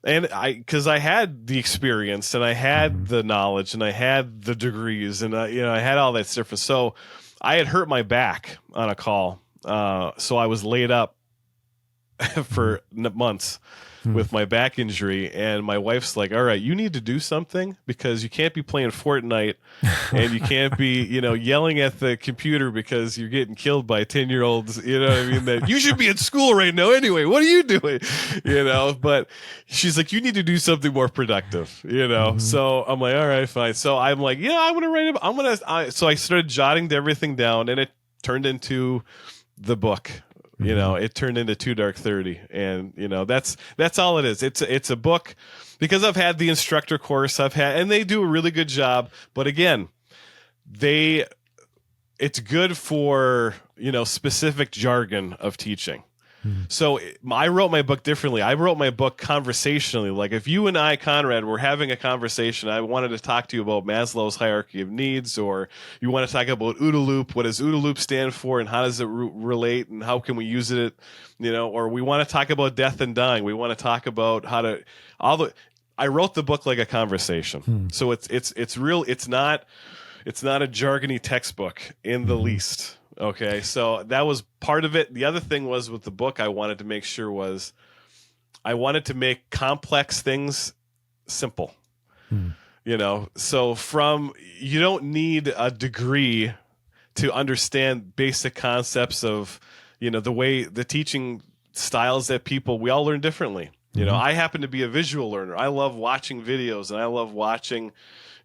and because I had the experience and I had the knowledge and I had the degrees and I had all that stuff. So I had hurt my back on a call. So I was laid up for months with my back injury, and my wife's like, all right, you need to do something because you can't be playing Fortnite and you can't be, yelling at the computer because you're getting killed by 10-year-olds, that you should be at school right now anyway. What are you doing? But she's like, you need to do something more productive, So I'm like, all right, fine. So I'm like, I want to write so I started jotting everything down, and it turned into the book. It turned into Too Dark 30, and that's all it is. It's a book because I've had the instructor course and they do a really good job. But again, it's good for specific jargon of teaching. So I wrote my book differently. I wrote my book conversationally. Like if you and I, Conrad, were having a conversation, I wanted to talk to you about Maslow's hierarchy of needs, or you want to talk about OODA loop. What does OODA loop stand for, and how does it relate, and how can we use it? Or we want to talk about death and dying. We want to talk about how to I wrote the book like a conversation. So it's real. It's not a jargony textbook in the least. Okay, so that was part of it. The other thing was with the book, I wanted to make sure was I wanted to make complex things simple. So you don't need a degree to understand basic concepts of, the way the teaching styles that we all learn differently. I happen to be a visual learner. I love watching videos, and I love watching,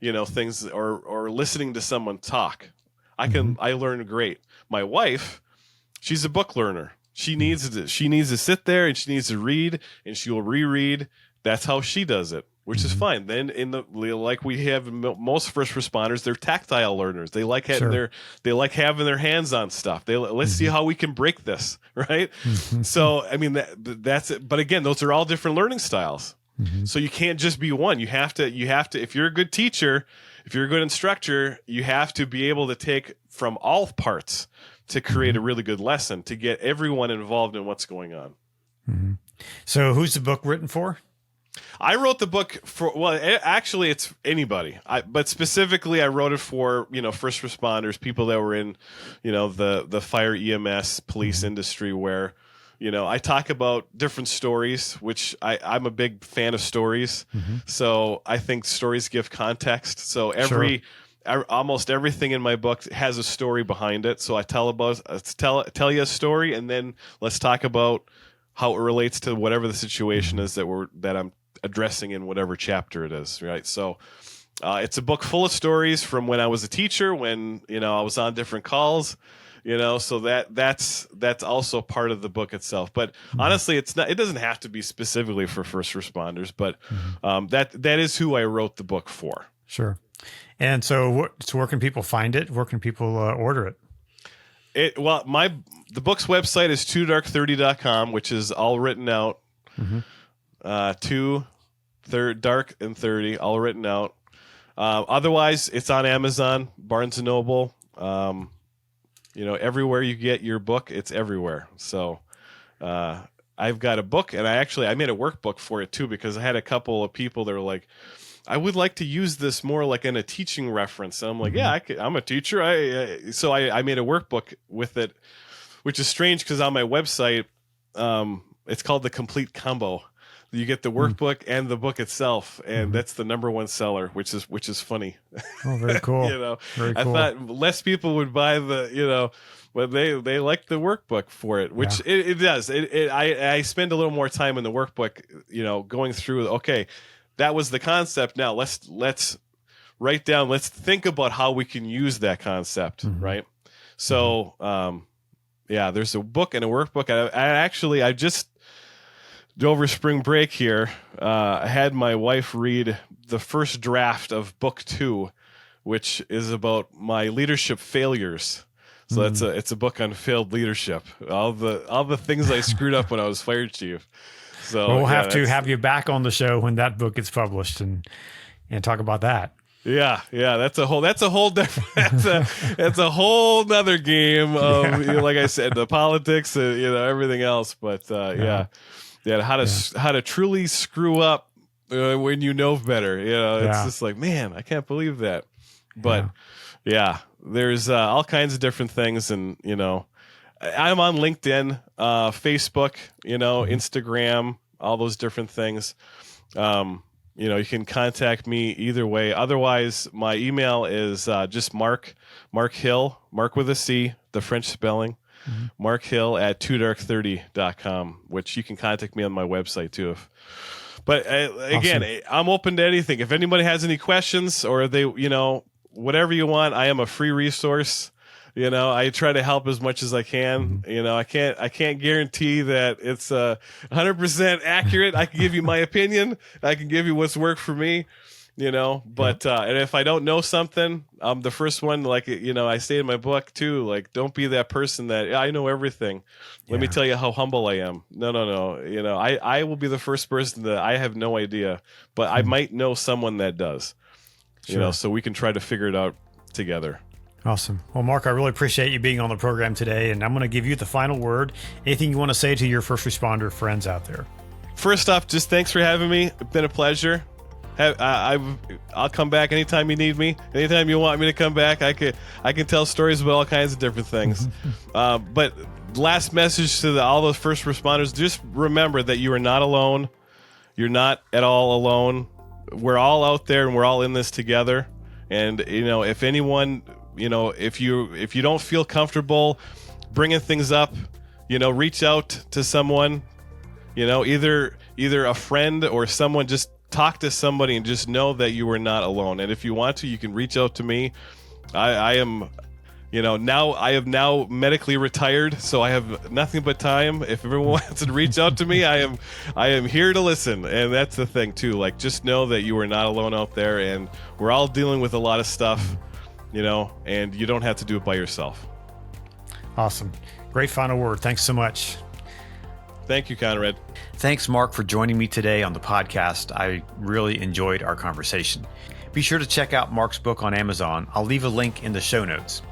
things or listening to someone talk. I learn great. My wife, she's a book learner. She needs to sit there and she needs to read, and she will reread. That's how she does it, which is fine. Then like we have most first responders, they're tactile learners. They like having their hands on stuff. Let's see how we can break this, right? So I mean that's it. But again, those are all different learning styles. So you can't just be one. You have to. If you're a good teacher, if you're a good instructor, you have to be able to take from all parts to create a really good lesson, to get everyone involved in what's going on. So who's the book written for? I wrote the book for, well, actually it's anybody. But specifically I wrote it for, first responders, people that were in, the fire, EMS, police industry, where, I talk about different stories, which I'm a big fan of stories. So I think stories give context. So almost everything in my book has a story behind it. So I tell you a story, and then let's talk about how it relates to whatever the situation is that I'm addressing in whatever chapter it is. Right. So it's a book full of stories from when I was a teacher, when, I was on different calls, so that's also part of the book itself. But honestly, it doesn't have to be specifically for first responders, but that is who I wrote the book for. Sure. And so where can people find it? Where can people order it? The book's website is 2dark30.com, which is all written out. 2 dark and 30, all written out. Otherwise, it's on Amazon, Barnes and Noble. Everywhere you get your book, it's everywhere. So I've got a book, and I made a workbook for it too, because I had a couple of people that were like, I would like to use this more like in a teaching reference. And I'm like, yeah, I'm a teacher. So I made a workbook with it, which is strange because on my website, it's called the Complete Combo. You get the workbook and the book itself, and that's the #1 seller, which is funny. Oh, very cool. Very cool. I thought less people would buy but they like the workbook for it, which it does. I spend a little more time in the workbook, going through. Okay, that was the concept. Now let's write down. Let's think about how we can use that concept, right? So, there's a book and a workbook. I just over spring break here, I had my wife read the first draft of book 2, which is about my leadership failures. So it's a book on failed leadership. All the things I screwed up when I was fire chief. So we'll have to have you back on the show when that book gets published and talk about that. Yeah, that's a whole different that's a whole nother game of like I said, the politics, everything else. But how to truly screw up when you know better. It's just like, man, I can't believe that. But there's all kinds of different things, and I'm on LinkedIn, Facebook, Instagram, all those different things. You can contact me either way. Otherwise, my email is just Marc Hill, Marc with a C, the French spelling, Marc Hill at 2dark30.com, which you can contact me on my website too. But again, awesome. I'm open to anything. If anybody has any questions, or they, whatever you want, I am a free resource. I try to help as much as I can. I can't guarantee that it's 100% accurate. I can give you my opinion. I can give you what's worked for me. But and if I don't know something, I'm the first one. Like I say in my book too. Like, don't be that person that I know everything. Let me tell you how humble I am. No. I will be the first person that I have no idea, but I might know someone that does. So we can try to figure it out together. Awesome. Well, Marc, I really appreciate you being on the program today, and I'm going to give you the final word. Anything you want to say to your first responder friends out there? First off, just thanks for having me. It's been a pleasure. I'll come back anytime you need me. Anytime you want me to come back, I can tell stories about all kinds of different things. But last message to all those first responders: just remember that you are not alone. You're not at all alone. We're all out there, and we're all in this together. And if anyone, if you don't feel comfortable bringing things up, reach out to someone. Either a friend or someone. Just talk to somebody and just know that you are not alone. And if you want to, you can reach out to me. I am, now I have now medically retired, so I have nothing but time. If everyone wants to reach out to me, I am here to listen. And that's the thing too. Like, just know that you are not alone out there, and we're all dealing with a lot of stuff, and you don't have to do it by yourself. Awesome. Great final word. Thanks so much. Thank you, Conrad. Thanks, Marc, for joining me today on the podcast. I really enjoyed our conversation. Be sure to check out Marc's book on Amazon. I'll leave a link in the show notes.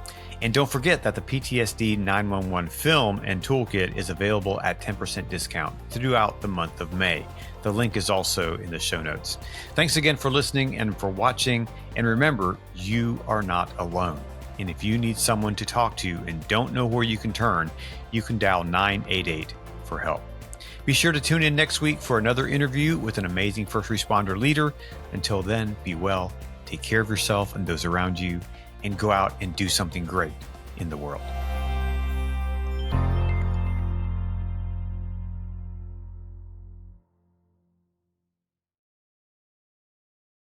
And don't forget that the PTSD 911 film and toolkit is available at 10% discount throughout the month of May. The link is also in the show notes. Thanks again for listening and for watching. And remember, you are not alone. And if you need someone to talk to and don't know where you can turn, you can dial 988 for help. Be sure to tune in next week for another interview with an amazing first responder leader. Until then, be well, take care of yourself and those around you, and go out and do something great in the world.